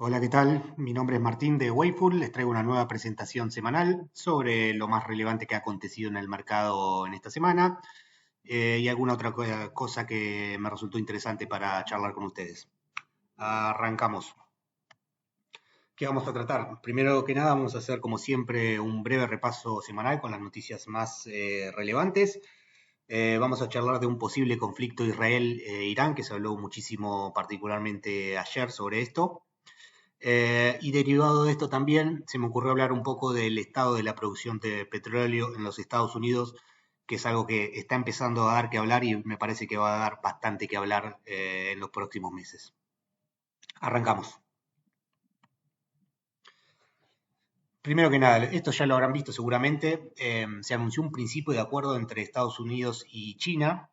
Hola, ¿qué tal? Mi nombre es Martín de Wayful. Les traigo una nueva presentación semanal sobre lo más relevante que ha acontecido en el mercado en esta semana y alguna otra cosa que me resultó interesante para charlar con ustedes. Arrancamos. ¿Qué vamos a tratar? Primero que nada, vamos a hacer, como siempre, un breve repaso semanal con las noticias más relevantes. Vamos a charlar de un posible conflicto Israel-Irán, que se habló muchísimo, particularmente ayer, sobre esto. Y derivado de esto también se me ocurrió hablar un poco del estado de la producción de petróleo en los Estados Unidos, que es algo que está empezando a dar que hablar y me parece que va a dar bastante que hablar en los próximos meses. Arrancamos. Primero que nada, esto ya lo habrán visto seguramente, se anunció un principio de acuerdo entre Estados Unidos y China.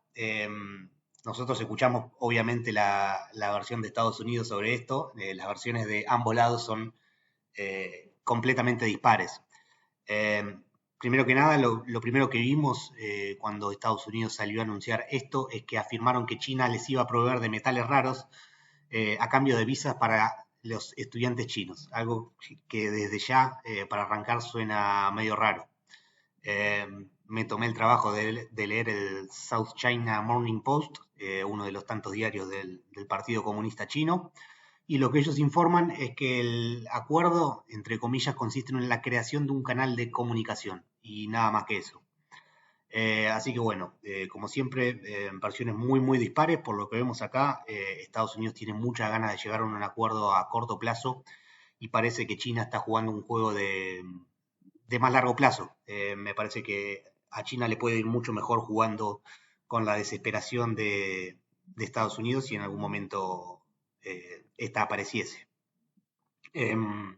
Nosotros escuchamos obviamente la versión de Estados Unidos sobre esto, las versiones de ambos lados son completamente dispares. Eh, Primero que nada, lo primero que vimos cuando Estados Unidos salió a anunciar esto es que afirmaron que China les iba a proveer de metales raros a cambio de visas para los estudiantes chinos, algo que desde ya para arrancar suena medio raro. Eh, Me tomé el trabajo de leer el South China Morning Post, uno de los tantos diarios del Partido Comunista Chino, y lo que ellos informan es que el acuerdo, entre comillas, consiste en la creación de un canal de comunicación y nada más que eso. Así que bueno, como siempre, en versiones muy dispares, por lo que vemos acá, Estados Unidos tiene muchas ganas de llegar a un acuerdo a corto plazo y parece que China está jugando un juego de más largo plazo. Me parece que a China le puede ir mucho mejor jugando con la desesperación de Estados Unidos si en algún momento esta apareciese. Em,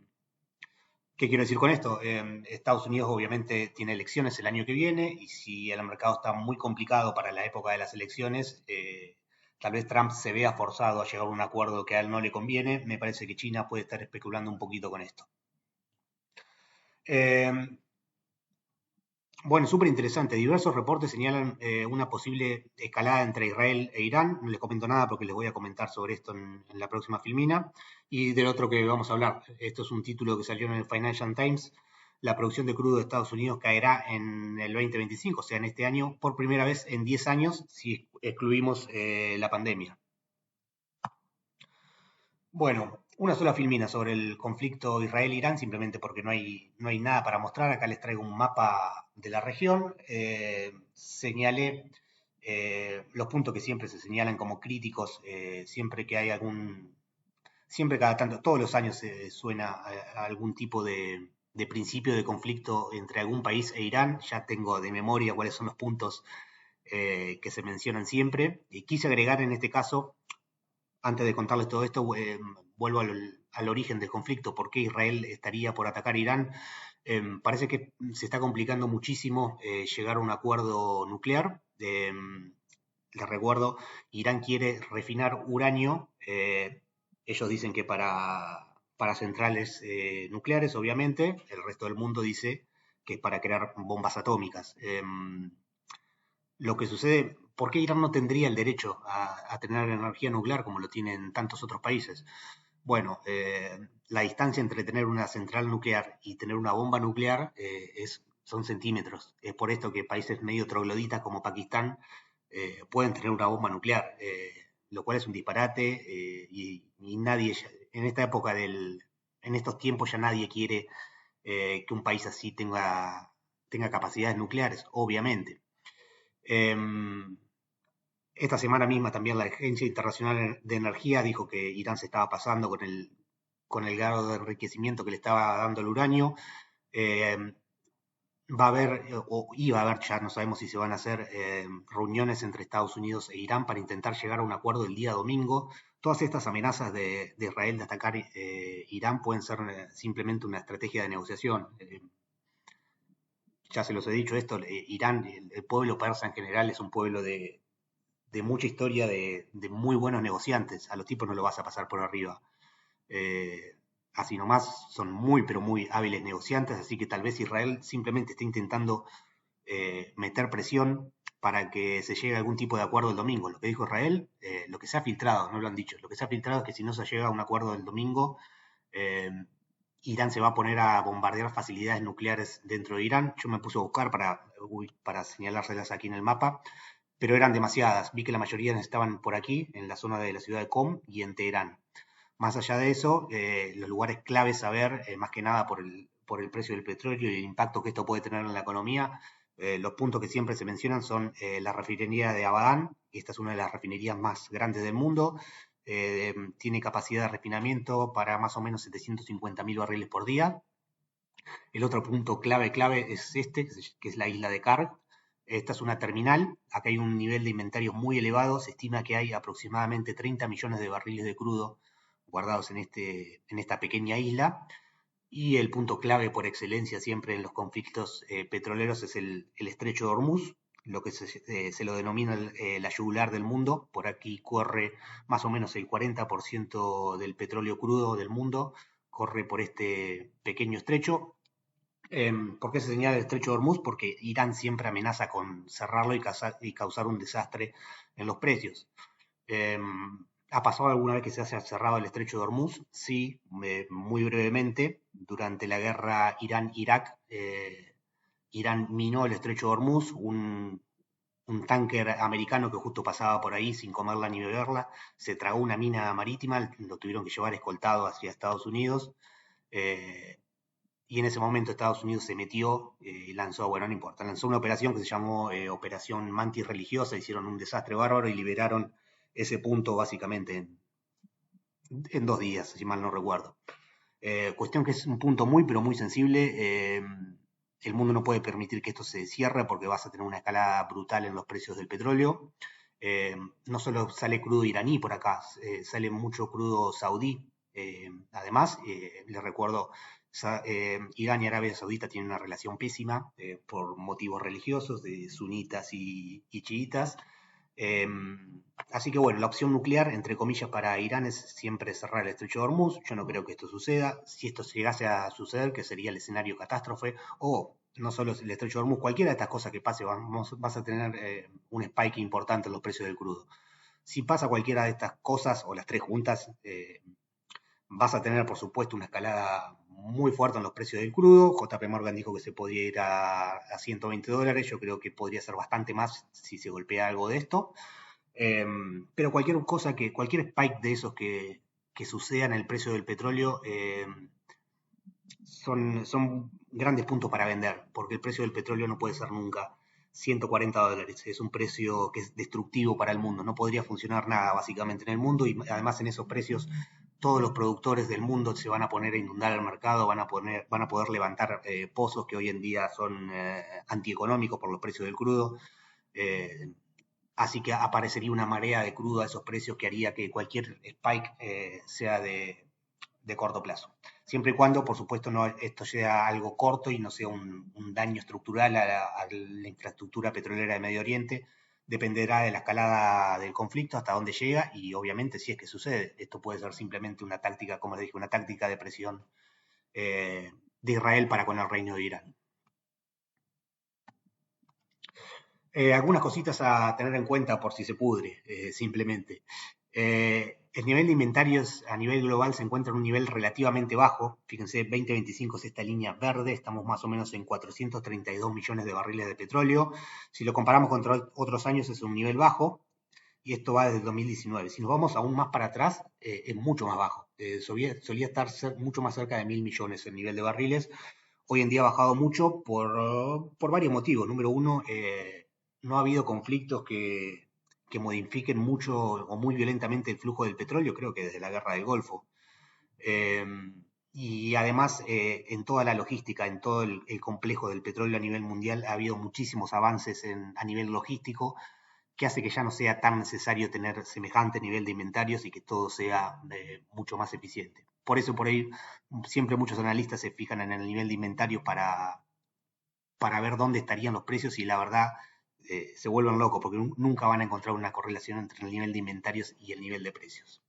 ¿Qué quiero decir con esto? Estados Unidos obviamente tiene elecciones el año que viene y si el mercado está muy complicado para la época de las elecciones, tal vez Trump se vea forzado a llegar a un acuerdo que a él no le conviene. Me parece que China puede estar especulando un poquito con esto. Eh, Bueno, súper interesante. Diversos reportes señalan una posible escalada entre Israel e Irán. No les comento nada porque les voy a comentar sobre esto en la próxima filmina. Y del otro que vamos a hablar. Esto es un título que salió en el Financial Times. La producción de crudo de Estados Unidos caerá en el 2025, o sea, en este año, por primera vez en 10 años, si excluimos la pandemia. Bueno, una sola filmina sobre el conflicto Israel-Irán, simplemente porque no hay nada para mostrar. Acá les traigo un mapa de la región. Señalé los puntos que siempre se señalan como críticos, siempre que hay siempre cada tanto, todos los años suena a algún tipo de principio de conflicto entre algún país e Irán. Ya tengo de memoria cuáles son los puntos que se mencionan siempre. Y quise agregar en este caso antes de contarles todo esto, vuelvo al origen del conflicto, por qué Israel estaría por atacar a Irán. Parece que se está complicando muchísimo llegar a un acuerdo nuclear. Les recuerdo, Irán quiere refinar uranio. Ellos dicen que para centrales nucleares, obviamente. El resto del mundo dice que es para crear bombas atómicas. Lo que sucede, ¿por qué Irán no tendría el derecho a tener energía nuclear como lo tienen tantos otros países? Bueno, la distancia entre tener una central nuclear y tener una bomba nuclear son centímetros. Es por esto que países medio trogloditas como Pakistán pueden tener una bomba nuclear, lo cual es un disparate y nadie, en esta época en estos tiempos ya nadie quiere que un país así tenga capacidades nucleares, obviamente. Em, Esta semana misma también la Agencia Internacional de Energía dijo que Irán se estaba pasando con el grado de enriquecimiento que le estaba dando el uranio. Eh, Va a haber, o iba a haber, ya no sabemos si se van a hacer reuniones entre Estados Unidos e Irán para intentar llegar a un acuerdo el día domingo. Todas estas amenazas de Israel de atacar Irán pueden ser simplemente una estrategia de negociación. Ya se los he dicho esto, Irán, el pueblo persa en general es un pueblo de mucha historia de muy buenos negociantes. A los tipos no lo vas a pasar por arriba. Eh, Así nomás son muy, pero muy hábiles negociantes, así que tal vez Israel simplemente está intentando meter presión para que se llegue a algún tipo de acuerdo el domingo. Lo que dijo Israel, lo que se ha filtrado, no lo han dicho, lo que se ha filtrado es que si no se llega a un acuerdo el domingo, Eh, Irán se va a poner a bombardear facilidades nucleares dentro de Irán. Yo me puse a buscar para señalárselas aquí en el mapa, pero eran demasiadas. Vi que la mayoría estaban por aquí, en la zona de la ciudad de Qom y en Teherán. Más allá de eso, los lugares claves a ver, más que nada por el precio del petróleo y el impacto que esto puede tener en la economía, los puntos que siempre se mencionan son la refinería de Abadán, esta es una de las refinerías más grandes del mundo, tiene capacidad de refinamiento para más o menos 750.000 barriles por día. El otro punto clave es este, que es la isla de Kar. Esta es una terminal, acá hay un nivel de inventarios muy elevado, se estima que hay aproximadamente 30 millones de barriles de crudo guardados en esta pequeña isla. Y el punto clave por excelencia siempre en los conflictos petroleros es el estrecho de Hormuz, lo que se lo denomina la yugular del mundo. Por aquí corre más o menos el 40% del petróleo crudo del mundo, corre por este pequeño estrecho. ¿Por qué se señala el estrecho de Hormuz? Porque Irán siempre amenaza con cerrarlo y causar un desastre en los precios. Eh, ¿Ha pasado alguna vez que se haya cerrado el estrecho de Hormuz? Sí, muy brevemente. Durante la guerra Irán-Irak, Irán minó el estrecho de Hormuz, un tanker americano que justo pasaba por ahí sin comerla ni beberla, se tragó una mina marítima, lo tuvieron que llevar escoltado hacia Estados Unidos. eh, y en ese momento Estados Unidos se metió y lanzó, bueno, no importa, lanzó una operación que se llamó Operación Mantis Religiosa, hicieron un desastre bárbaro y liberaron ese punto básicamente en 2 días, si mal no recuerdo. Cuestión que es un punto muy, pero muy sensible. El mundo no puede permitir que esto se cierre porque vas a tener una escalada brutal en los precios del petróleo. Eh, no solo sale crudo iraní por acá, sale mucho crudo saudí. Además, les recuerdo, Irán y Arabia Saudita tienen una relación pésima por motivos religiosos de sunitas y chiitas. Eh, Así que bueno, la opción nuclear, entre comillas, para Irán es siempre cerrar el estrecho de Hormuz. Yo no creo que esto suceda. Si esto llegase a suceder, que sería el escenario catástrofe, o no solo el estrecho de Hormuz, cualquiera de estas cosas que pase, vas a tener un spike importante en los precios del crudo. Si pasa cualquiera de estas cosas, o las tres juntas, vas a tener, por supuesto, una escalada muy fuerte en los precios del crudo. JP Morgan dijo que se podía ir a $120. Yo creo que podría ser bastante más si se golpea algo de esto. Pero cualquier spike de esos que suceda en el precio del petróleo son grandes puntos para vender, porque el precio del petróleo no puede ser nunca $140. Es un precio que es destructivo para el mundo. No podría funcionar nada básicamente en el mundo y además en esos precios todos los productores del mundo se van a poner a inundar el mercado, van a poder levantar pozos que hoy en día son antieconómicos por los precios del crudo. Eh, Así que aparecería una marea de crudo a esos precios que haría que cualquier spike sea de corto plazo. Siempre y cuando, por supuesto, no, esto sea algo corto y no sea un daño estructural a la infraestructura petrolera de Medio Oriente. Dependerá de la escalada del conflicto, hasta dónde llega y obviamente si es que sucede. Esto puede ser simplemente una táctica, como les dije, una táctica de presión de Israel para con el reino de Irán. Algunas cositas a tener en cuenta por si se pudre, simplemente. El nivel de inventarios a nivel global se encuentra en un nivel relativamente bajo. Fíjense, 2025 es esta línea verde, estamos más o menos en 432 millones de barriles de petróleo. Si lo comparamos con otros años es un nivel bajo y esto va desde 2019. Si nos vamos aún más para atrás, es mucho más bajo. Solía estar mucho más cerca de 1.000 millones el nivel de barriles. Hoy en día ha bajado mucho por varios motivos. Número uno, no ha habido conflictos que modifiquen mucho o muy violentamente el flujo del petróleo, creo que desde la guerra del Golfo. Eh, y además, en toda la logística, en todo el complejo del petróleo a nivel mundial, ha habido muchísimos avances a nivel logístico que hace que ya no sea tan necesario tener semejante nivel de inventarios y que todo sea mucho más eficiente. Por eso, por ahí, siempre muchos analistas se fijan en el nivel de inventarios para ver dónde estarían los precios y la verdad se vuelven locos porque nunca van a encontrar una correlación entre el nivel de inventarios y el nivel de precios.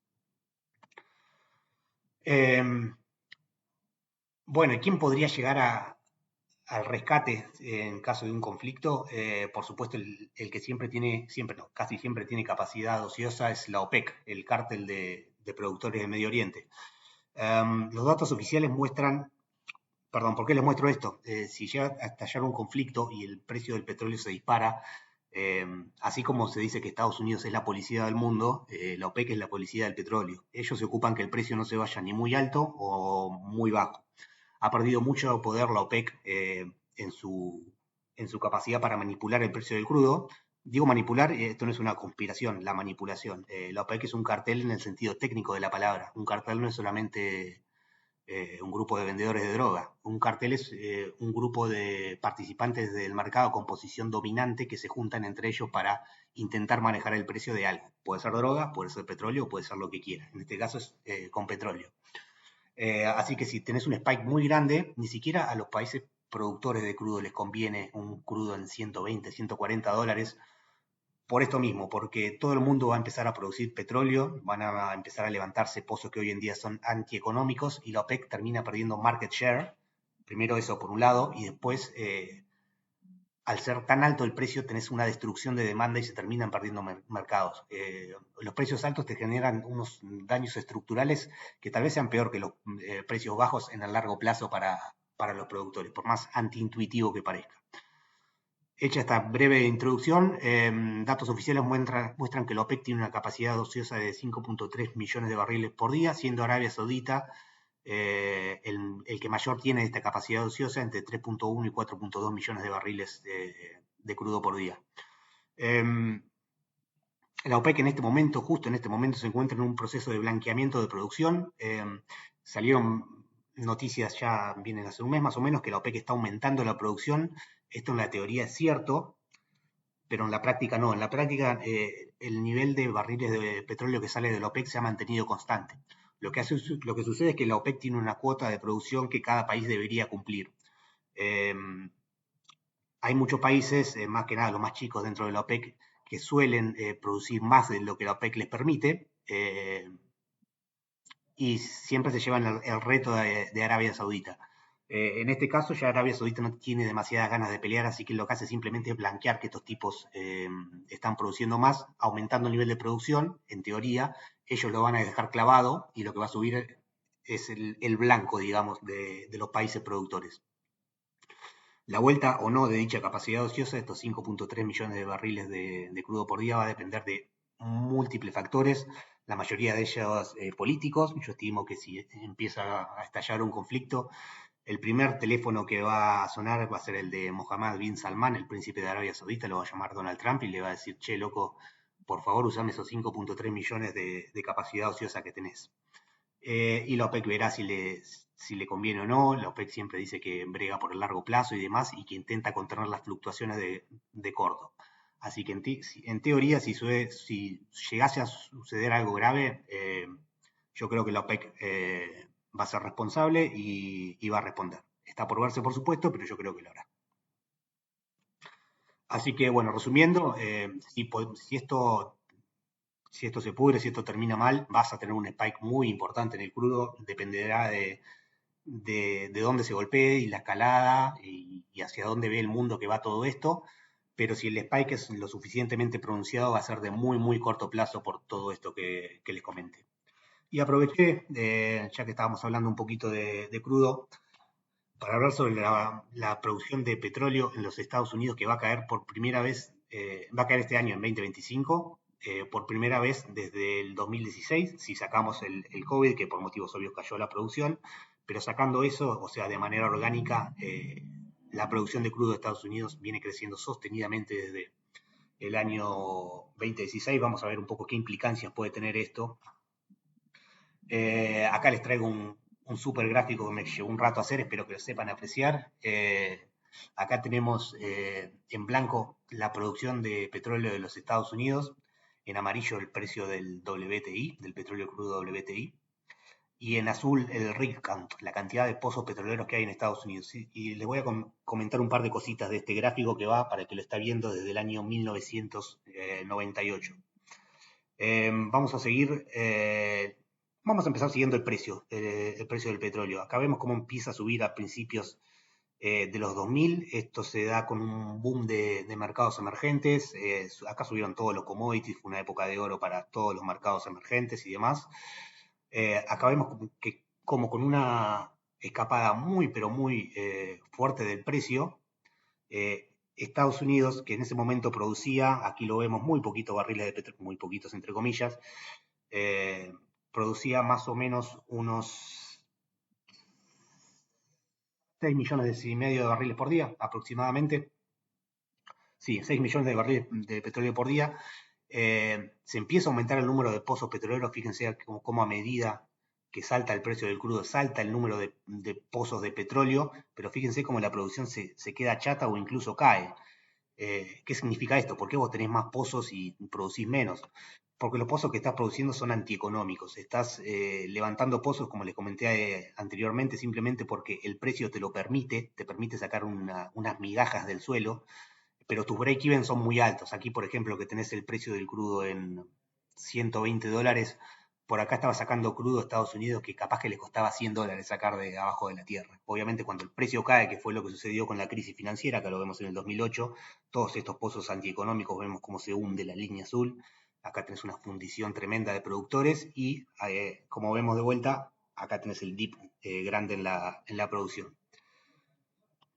Bueno, ¿y quién podría llegar al rescate en caso de un conflicto? Por supuesto, el que siempre no, casi siempre tiene capacidad ociosa es la OPEC, el cártel de productores de Medio Oriente. Los datos oficiales muestran, perdón, ¿por qué les muestro esto? Si llega a estallar un conflicto y el precio del petróleo se dispara, así como se dice que Estados Unidos es la policía del mundo, la OPEC es la policía del petróleo. Ellos se ocupan que el precio no se vaya ni muy alto o muy bajo. Ha perdido mucho poder la OPEC en su capacidad para manipular el precio del crudo. Digo manipular, esto no es una conspiración, la manipulación. La OPEC es un cartel en el sentido técnico de la palabra. Un cartel no es solamente un grupo de vendedores de droga. Un cartel es un grupo de participantes del mercado con posición dominante que se juntan entre ellos para intentar manejar el precio de algo. Puede ser droga, puede ser petróleo, puede ser lo que quiera. En este caso es con petróleo. Así que si tenés un spike muy grande, ni siquiera a los países productores de crudo les conviene un crudo en 120, 140 dólares, por esto mismo, porque todo el mundo va a empezar a producir petróleo, van a empezar a levantarse pozos que hoy en día son antieconómicos y la OPEC termina perdiendo market share. Primero eso por un lado, y después, al ser tan alto el precio, tenés una destrucción de demanda y se terminan perdiendo mercados. Los precios altos te generan unos daños estructurales que tal vez sean peor que los precios bajos en el largo plazo para los productores, por más antiintuitivo que parezca. Hecha esta breve introducción, datos oficiales muestran que la OPEC tiene una capacidad ociosa de 5.3 millones de barriles por día, siendo Arabia Saudita el que mayor tiene esta capacidad ociosa, entre 3.1 y 4.2 millones de barriles de crudo por día. La OPEC en este momento, justo en este momento, se encuentra en un proceso de blanqueamiento de producción. Salieron noticias ya, vienen hace un mes más o menos, que la OPEC está aumentando la producción. Esto en la teoría es cierto, pero en la práctica no. En la práctica el nivel de barriles de petróleo que sale de la OPEC se ha mantenido constante. Lo que sucede es que la OPEC tiene una cuota de producción que cada país debería cumplir. Hay muchos países, más que nada los más chicos dentro de la OPEC, que suelen producir más de lo que la OPEC les permite, y siempre se llevan el reto de Arabia Saudita. En este caso ya Arabia Saudita no tiene demasiadas ganas de pelear, así que lo que hace simplemente es blanquear que estos tipos están produciendo más, aumentando el nivel de producción, en teoría, ellos lo van a dejar clavado y lo que va a subir es el blanco, digamos, de los países productores. La vuelta o no de dicha capacidad ociosa, estos 5.3 millones de barriles de crudo por día, va a depender de múltiples factores, la mayoría de ellos políticos. Yo estimo que si empieza a estallar un conflicto, el primer teléfono que va a sonar va a ser el de Mohammed bin Salman, el príncipe de Arabia Saudita, lo va a llamar Donald Trump y le va a decir, che, loco, por favor, usame esos 5.3 millones de capacidad ociosa que tenés. Y la OPEC verá si le conviene o no. La OPEC siempre dice que brega por el largo plazo y demás, y que intenta contener las fluctuaciones de corto. Así que en teoría, si llegase a suceder algo grave, yo creo que la OPEC va a ser responsable y va a responder. Está por verse, por supuesto, pero yo creo que lo hará. Así que, bueno, resumiendo, si esto se pudre, si esto termina mal, vas a tener un spike muy importante en el crudo, dependerá de dónde se golpee y la escalada y hacia dónde ve el mundo que va todo esto, pero si el spike es lo suficientemente pronunciado va a ser de muy, muy corto plazo por todo esto que les comenté. Y aproveché, ya que estábamos hablando un poquito de crudo, para hablar sobre la producción de petróleo en los Estados Unidos, que va a caer por primera vez, va a caer este año en 2025, por primera vez desde el 2016, si sacamos el COVID, que por motivos obvios cayó la producción, pero sacando eso, o sea, de manera orgánica, la producción de crudo de Estados Unidos viene creciendo sostenidamente desde el año 2016. Vamos a ver un poco qué implicancias puede tener esto. Acá les traigo un super gráfico que me llevó un rato hacer, espero que lo sepan apreciar. Acá tenemos en blanco la producción de petróleo de los Estados Unidos, en amarillo el precio del WTI, del petróleo crudo WTI, y en azul el rig count, la cantidad de pozos petroleros que hay en Estados Unidos. Y les voy a comentar un par de cositas de este gráfico que va para que lo está viendo desde el año 1998. Vamos a seguir, vamos a empezar siguiendo el precio del petróleo. Acá vemos cómo empieza a subir a principios de los 2000. Esto se da con un boom de mercados emergentes. Acá subieron todos los commodities, fue una época de oro para todos los mercados emergentes y demás. Acá vemos que como con una escapada muy, pero muy fuerte del precio, Estados Unidos, que en ese momento producía, aquí lo vemos, muy poquitos barriles de petróleo, muy poquitos entre comillas, eh, producía más o menos unos 6,5 millones de barriles por día, aproximadamente. Sí, 6 millones de barriles de petróleo por día. Se empieza a aumentar el número de pozos petroleros, fíjense cómo a medida que salta el precio del crudo, salta el número de pozos de petróleo, pero fíjense cómo la producción se queda chata o incluso cae. ¿Qué significa esto? ¿Por qué vos tenés más pozos y producís menos? Porque los pozos que estás produciendo son antieconómicos. Estás levantando pozos, como les comenté anteriormente, simplemente porque el precio te permite sacar unas migajas del suelo, pero tus break-even son muy altos. Aquí, por ejemplo, que tenés el precio del crudo en $120, por acá estaba sacando crudo a Estados Unidos que capaz que les costaba $100 sacar de abajo de la tierra. Obviamente cuando el precio cae, que fue lo que sucedió con la crisis financiera, que lo vemos en el 2008, todos estos pozos antieconómicos, vemos cómo se hunde la línea azul. Acá tenés una fundición tremenda de productores y como vemos de vuelta, acá tenés el dip grande en la producción.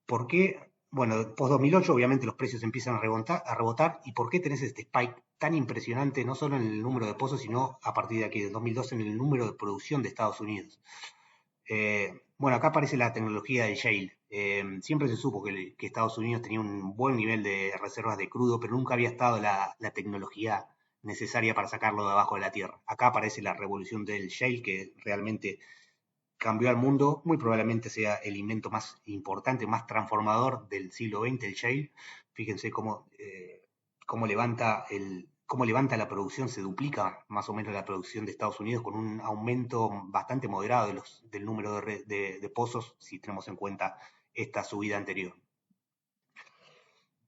¿Por qué? Bueno, post 2008 obviamente los precios empiezan a rebotar. ¿Y por qué tenés este spike tan impresionante, no solo en el número de pozos, sino a partir de aquí, del 2012, en el número de producción de Estados Unidos? Bueno, acá aparece la tecnología de shale. Siempre se supo que Estados Unidos tenía un buen nivel de reservas de crudo, pero nunca había estado la tecnología necesaria para sacarlo de abajo de la tierra. Acá aparece la revolución del shale, que realmente cambió al mundo, muy probablemente sea el invento más importante, más transformador del siglo XX, el shale. Fíjense cómo levanta la producción, se duplica más o menos la producción de Estados Unidos con un aumento bastante moderado del número de pozos, si tenemos en cuenta esta subida anterior.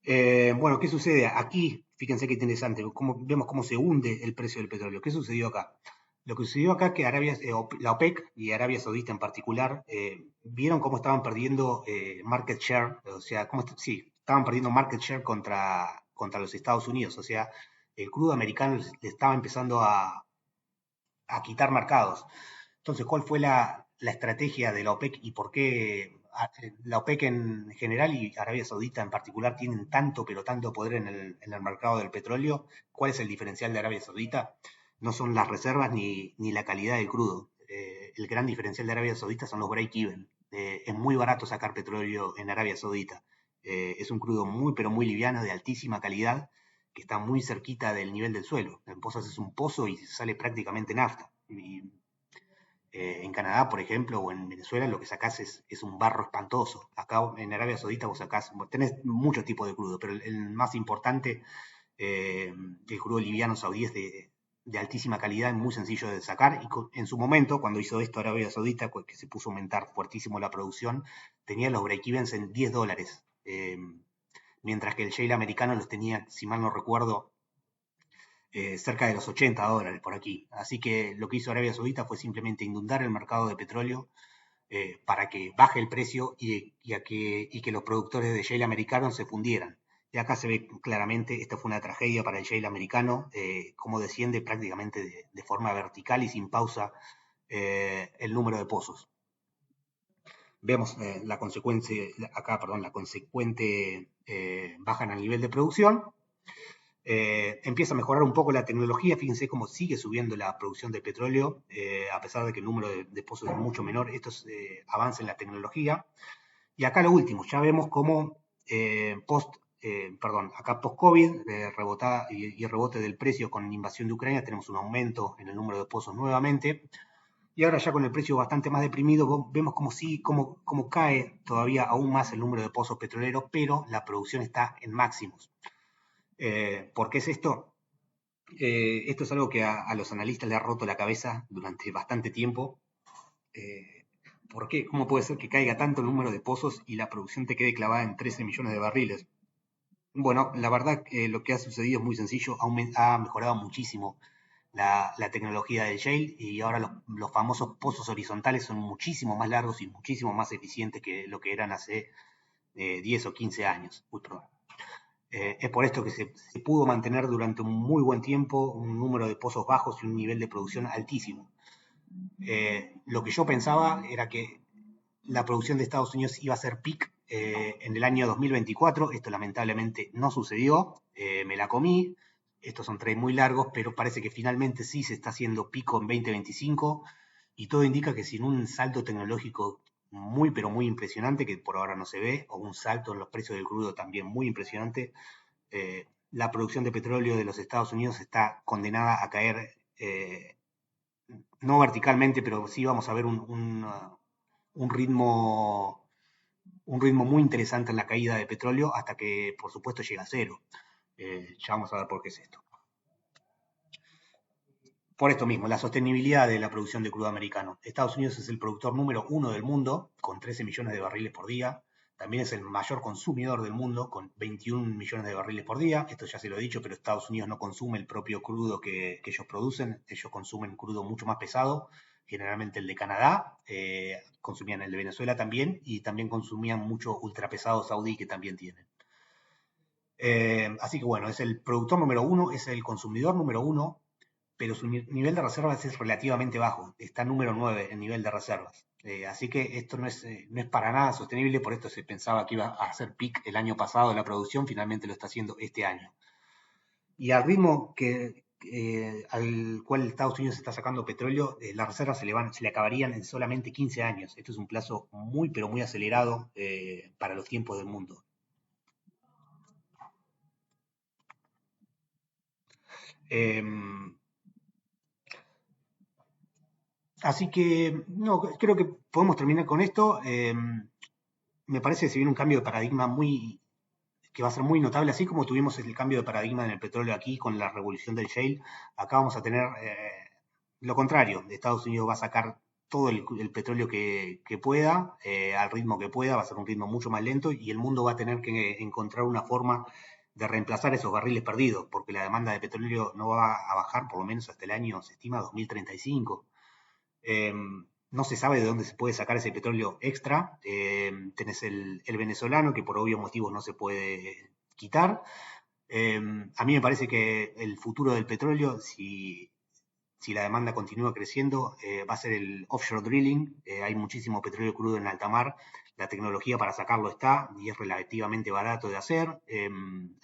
Bueno, ¿qué sucede? Aquí, fíjense qué interesante, vemos cómo se hunde el precio del petróleo. ¿Qué sucedió acá? Lo que sucedió acá es que la OPEC y Arabia Saudita en particular vieron cómo estaban perdiendo market share, o sea, sí, estaban perdiendo market share contra los Estados Unidos, o sea, el crudo americano le estaba empezando a quitar mercados. Entonces, ¿cuál fue la estrategia de la OPEC y por qué la OPEC en general y Arabia Saudita en particular tienen tanto, pero tanto poder en el mercado del petróleo? ¿Cuál es el diferencial de Arabia Saudita? No son las reservas ni la calidad del crudo. El gran diferencial de Arabia Saudita son los break-even. Es muy barato sacar petróleo en Arabia Saudita. Es un crudo muy, pero muy liviano, de altísima calidad, que está muy cerquita del nivel del suelo. En vos haces un pozo y sale prácticamente nafta. Y, en Canadá, por ejemplo, o en Venezuela, lo que sacás es un barro espantoso. Acá en Arabia Saudita vos sacás, tenés muchos tipos de crudo, pero el más importante, el crudo liviano saudí, es de altísima calidad, muy sencillo de sacar. Y en su momento, cuando hizo esto Arabia Saudita, que se puso a aumentar fuertísimo la producción, tenía los break-evens en $10. Mientras que el shale americano los tenía, si mal no recuerdo, cerca de los $80 por aquí. Así que lo que hizo Arabia Saudita fue simplemente inundar el mercado de petróleo para que baje el precio y que los productores de shale americanos se fundieran. Y acá se ve claramente, esta fue una tragedia para el shale americano, cómo desciende prácticamente de forma vertical y sin pausa el número de pozos. Vemos la consecuente baja en el nivel de producción. Empieza a mejorar un poco la tecnología. Fíjense cómo sigue subiendo la producción de petróleo, a pesar de que el número de pozos es mucho menor. Esto es avance en la tecnología. Y acá lo último, ya vemos cómo acá post-COVID, y rebote del precio con la invasión de Ucrania, tenemos un aumento en el número de pozos nuevamente. Y ahora ya con el precio bastante más deprimido, vemos cómo cae todavía aún más el número de pozos petroleros, pero la producción está en máximos. ¿Por qué es esto? Esto es algo que a los analistas les ha roto la cabeza durante bastante tiempo. ¿Por qué? ¿Cómo puede ser que caiga tanto el número de pozos y la producción te quede clavada en 13 millones de barriles? Bueno, la verdad que lo que ha sucedido es muy sencillo. Ha mejorado muchísimo la tecnología del shale y ahora los famosos pozos horizontales son muchísimo más largos y muchísimo más eficientes que lo que eran hace 10 o 15 años. Es por esto que se pudo mantener durante un muy buen tiempo un número de pozos bajos y un nivel de producción altísimo. Lo que yo pensaba era que la producción de Estados Unidos iba a ser peak en el año 2024. Esto lamentablemente no sucedió. Me la comí. Estos son trades muy largos, pero parece que finalmente sí se está haciendo pico en 2025 y todo indica que sin un salto tecnológico muy, pero muy impresionante, que por ahora no se ve, o un salto en los precios del crudo también muy impresionante, la producción de petróleo de los Estados Unidos está condenada a caer, no verticalmente, pero sí vamos a ver un ritmo, un ritmo muy interesante en la caída de petróleo hasta que, por supuesto, llega a cero. Ya vamos a ver por qué es esto. Por esto mismo, la sostenibilidad de la producción de crudo americano. Estados Unidos es el productor número uno del mundo, con 13 millones de barriles por día. También es el mayor consumidor del mundo, con 21 millones de barriles por día. Esto ya se lo he dicho, pero Estados Unidos no consume el propio crudo que ellos producen. Ellos consumen crudo mucho más pesado, generalmente el de Canadá. Consumían el de Venezuela también, y también consumían mucho ultrapesado saudí que también tienen. Así que bueno, es el productor número uno, es el consumidor número uno, pero su nivel de reservas es relativamente bajo, está número 9 en nivel de reservas. Así que esto no es para nada sostenible, por esto se pensaba que iba a hacer peak el año pasado la producción, finalmente lo está haciendo este año. Y al ritmo al cual Estados Unidos está sacando petróleo, las reservas se le acabarían en solamente 15 años. Esto es un plazo muy, pero muy acelerado para los tiempos del mundo. Eh, Así que, no, creo que podemos terminar con esto. Me parece que se viene un cambio de paradigma que va a ser muy notable, así como tuvimos el cambio de paradigma en el petróleo aquí con la revolución del shale. Acá vamos a tener lo contrario. Estados Unidos va a sacar todo el petróleo que pueda, al ritmo que pueda, va a ser un ritmo mucho más lento y el mundo va a tener que encontrar una forma de reemplazar esos barriles perdidos, porque la demanda de petróleo no va a bajar por lo menos hasta el año, se estima, 2035. No se sabe de dónde se puede sacar ese petróleo extra. Tenés el venezolano, que por obvios motivos no se puede quitar. A mí me parece que el futuro del petróleo, si la demanda continúa creciendo, va a ser el offshore drilling. Hay muchísimo petróleo crudo en alta mar. La tecnología para sacarlo está y es relativamente barato de hacer.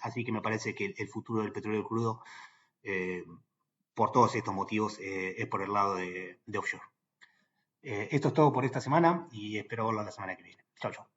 Así que me parece que el futuro del petróleo crudo, eh, por todos estos motivos, es por el lado de offshore. Esto es todo por esta semana y espero verlo la semana que viene. Chau, chau.